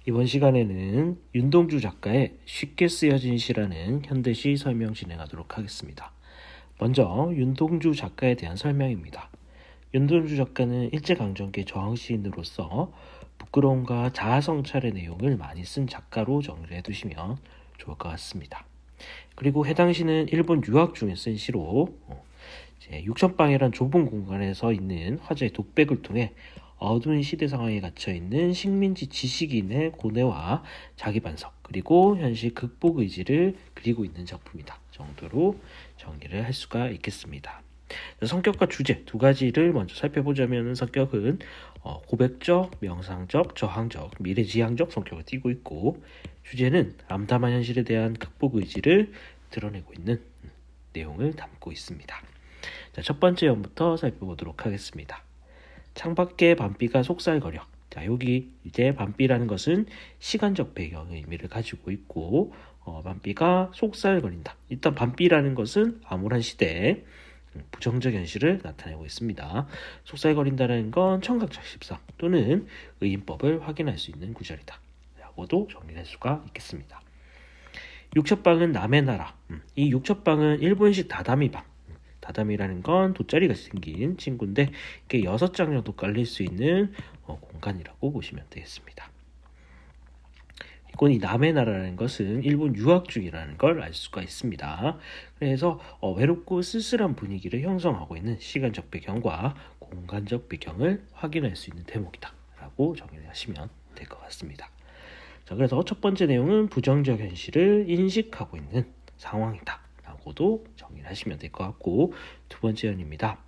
이번 시간에는 윤동주 작가의 쉽게 쓰여진 시라는 현대시 설명 진행하도록 하겠습니다. 먼저 윤동주 작가에 대한 설명입니다. 윤동주 작가는 일제강점기 저항시인으로서 부끄러움과 자아성찰의 내용을 많이 쓴 작가로 정리를 해두시면 좋을 것 같습니다. 그리고 해당 시는 일본 유학 중에 쓴 시로 육천방이란 좁은 공간에서 있는 화자의 독백을 통해 어두운 시대 상황에 갇혀있는 식민지 지식인의 고뇌와 자기 반석 그리고 현실 극복 의지를 그리고 있는 작품이다 정도로 정리를 할 수가 있겠습니다. 성격과 주제 두 가지를 먼저 살펴보자면 성격은 고백적, 명상적, 저항적, 미래지향적 성격을 띠고 있고 주제는 암담한 현실에 대한 극복 의지를 드러내고 있는 내용을 담고 있습니다. 자, 첫 번째 연부터 살펴보도록 하겠습니다. 창밖에 밤비가 속살거려. 자, 여기 이제 밤비라는 것은 시간적 배경의 의미를 가지고 있고 밤비가 속살거린다. 일단 밤비라는 것은 암울한 시대에 부정적 현실을 나타내고 있습니다. 속살거린다는 건 청각적 십상 또는 의인법을 확인할 수 있는 구절이다 라고도 정리할 수가 있겠습니다. 육첩방은 남의 나라. 이 육첩방은 일본식 다다미방. 다다미라는 건 돗자리가 생긴 친구인데 이게 6장 정도 깔릴 수 있는 공간이라고 보시면 되겠습니다. 이건 이 남의 나라라는 것은 일본 유학 중이라는 걸 알 수가 있습니다. 그래서 외롭고 쓸쓸한 분위기를 형성하고 있는 시간적 배경과 공간적 배경을 확인할 수 있는 대목이다 라고 정리를 하시면 될 것 같습니다. 자, 그래서 첫 번째 내용은 부정적 현실을 인식하고 있는 상황이다 라고도 정리를 하시면 될 것 같고 두 번째 연입니다.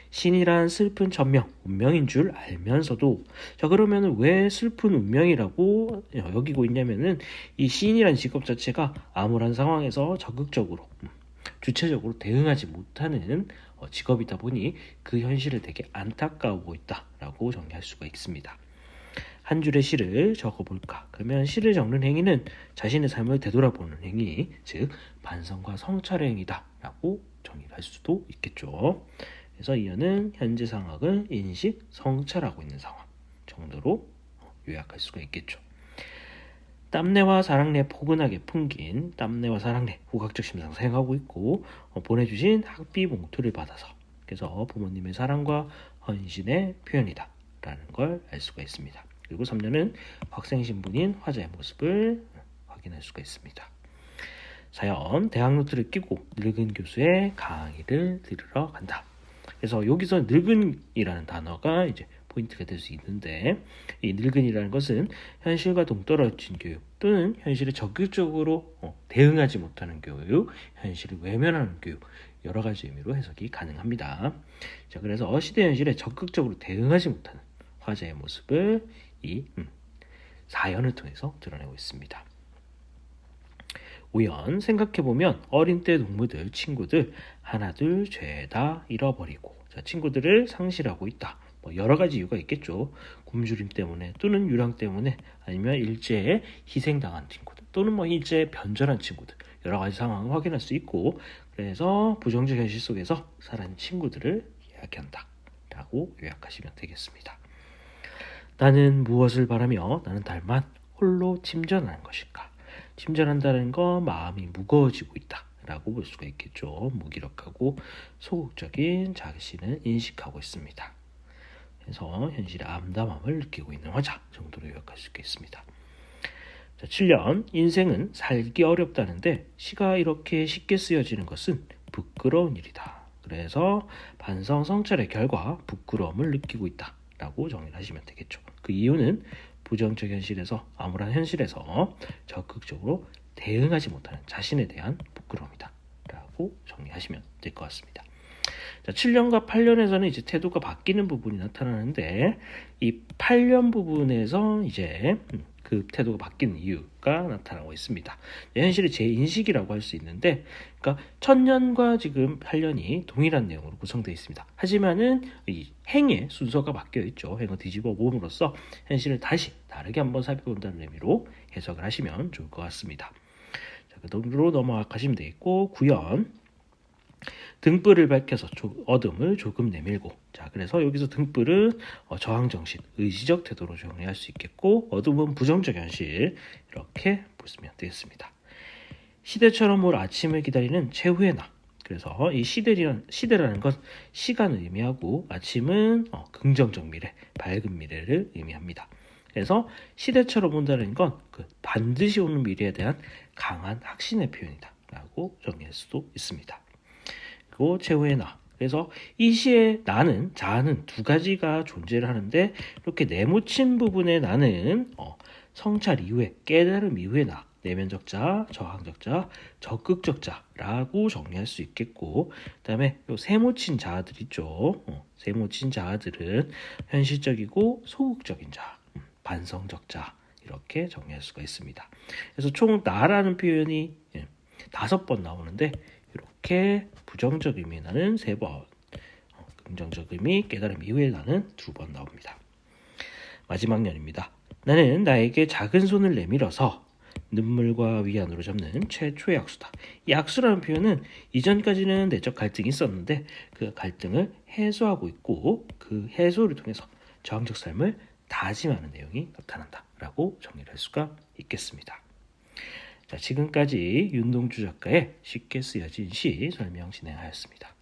신이란 슬픈 천명, 운명인 줄 알면서도 자 그러면 왜 슬픈 운명이라고 여기고 있냐면은 이 시인이란 직업 자체가 암울한 상황에서 적극적으로 주체적으로 대응하지 못하는 직업이다 보니 그 현실을 되게 안타까워하고 있다라고 정리할 수가 있습니다. 한 줄의 시를 적어볼까? 그러면 시를 적는 행위는 자신의 삶을 되돌아보는 행위, 즉 반성과 성찰의 행위다 라고 정리를 할 수도 있겠죠. 그래서 이어는 현재 상황을 인식, 성찰하고 있는 상황 정도로 요약할 수가 있겠죠. 땀내와 사랑내 포근하게 풍긴 땀내와 사랑내 후각적 심상 사용하고 있고 보내주신 학비 봉투를 받아서 그래서 부모님의 사랑과 헌신의 표현이다 라는 걸 알 수가 있습니다. 그리고 3년은 학생 신분인 화자의 모습을 확인할 수가 있습니다. 사연, 대학 노트를 끼고 늙은 교수의 강의를 들으러 간다. 그래서 여기서 늙은이라는 단어가 이제 포인트가 될 수 있는데 이 늙은이라는 것은 현실과 동떨어진 교육 또는 현실에 적극적으로 대응하지 못하는 교육, 현실을 외면하는 교육 여러 가지 의미로 해석이 가능합니다. 자, 그래서 시대 현실에 적극적으로 대응하지 못하는 화자의 모습을 이 사연을 통해서 드러내고 있습니다. 우연 생각해보면 어린 때 동무들, 친구들 하나둘 죄다 잃어버리고 자, 친구들을 상실하고 있다. 여러 가지 이유가 있겠죠. 굶주림 때문에 또는 유랑 때문에 아니면 일제에 희생당한 친구들 또는 일제에 변절한 친구들 여러 가지 상황을 확인할 수 있고 그래서 부정적 현실 속에서 살아있는 친구들을 이야기한다 라고 요약하시면 되겠습니다. 나는 무엇을 바라며 나는 달만 홀로 침전하는 것일까? 침전한다는 건 마음이 무거워지고 있다 라고 볼 수가 있겠죠. 무기력하고 소극적인 자신을 인식하고 있습니다. 그래서 현실의 암담함을 느끼고 있는 화자 정도로 요약할 수 있겠습니다. 자, 7년 인생은 살기 어렵다는데 시가 이렇게 쉽게 쓰여지는 것은 부끄러운 일이다. 그래서 반성 성찰의 결과 부끄러움을 느끼고 있다 라고 정리를 하시면 되겠죠. 그 이유는 부정적 현실에서 암울한 현실에서 적극적으로 대응하지 못하는 자신에 대한 부끄러움이다 라고 정리하시면 될 것 같습니다. 자, 7년과 8년에서는 이제 태도가 바뀌는 부분이 나타나는데 이 8년 부분에서 이제 그 태도가 바뀌는 이유가 나타나고 있습니다. 현실의 재인식이라고 할 수 있는데 그러니까 1000년과 지금 8년이 동일한 내용으로 구성되어 있습니다. 하지만은 이 행의 순서가 바뀌어 있죠. 행을 뒤집어 봄으로써 현실을 다시 다르게 한번 살펴본다는 의미로 해석을 하시면 좋을 것 같습니다. 자, 그 정도로 넘어가시면 되겠고 구연 등불을 밝혀서 어둠을 조금 내밀고. 자, 그래서 여기서 등불은 저항정신, 의지적 태도로 정리할 수 있겠고, 어둠은 부정적 현실, 이렇게 보시면 되겠습니다. 시대처럼 올 아침을 기다리는 최후의 나. 그래서 이 시대라는 건 시간을 의미하고, 아침은 긍정적 미래, 밝은 미래를 의미합니다. 그래서 시대처럼 온다는 건 그 반드시 오는 미래에 대한 강한 확신의 표현이다 라고 정리할 수도 있습니다. 그리고 최후의 나. 그래서 이 시의 나는, 자아는 두 가지가 존재를 하는데, 이렇게 네모친 부분의 나는 성찰 이후에, 깨달음 이후의 나, 내면적 자, 저항적 자, 적극적 자라고 정리할 수 있겠고, 그 다음에 요 세모친 자아들 있죠. 세모친 자아들은 현실적이고 소극적인 자, 반성적 자, 이렇게 정리할 수가 있습니다. 그래서 총 나라는 표현이 5번 나오는데, 이렇게 부정적 의미의 나는 3번, 긍정적 의미, 깨달음 이후의 나는 2번 나옵니다. 마지막 년입니다. 나는 나에게 작은 손을 내밀어서 눈물과 위안으로 잡는 최초의 약수다. 이 약수라는 표현은 이전까지는 내적 갈등이 있었는데, 그 갈등을 해소하고 있고, 그 해소를 통해서 저항적 삶을 다짐하는 내용이 나타난다 라고 정리를 할 수가 있겠습니다. 자, 지금까지 윤동주 작가의 쉽게 쓰여진 시 설명 진행하였습니다.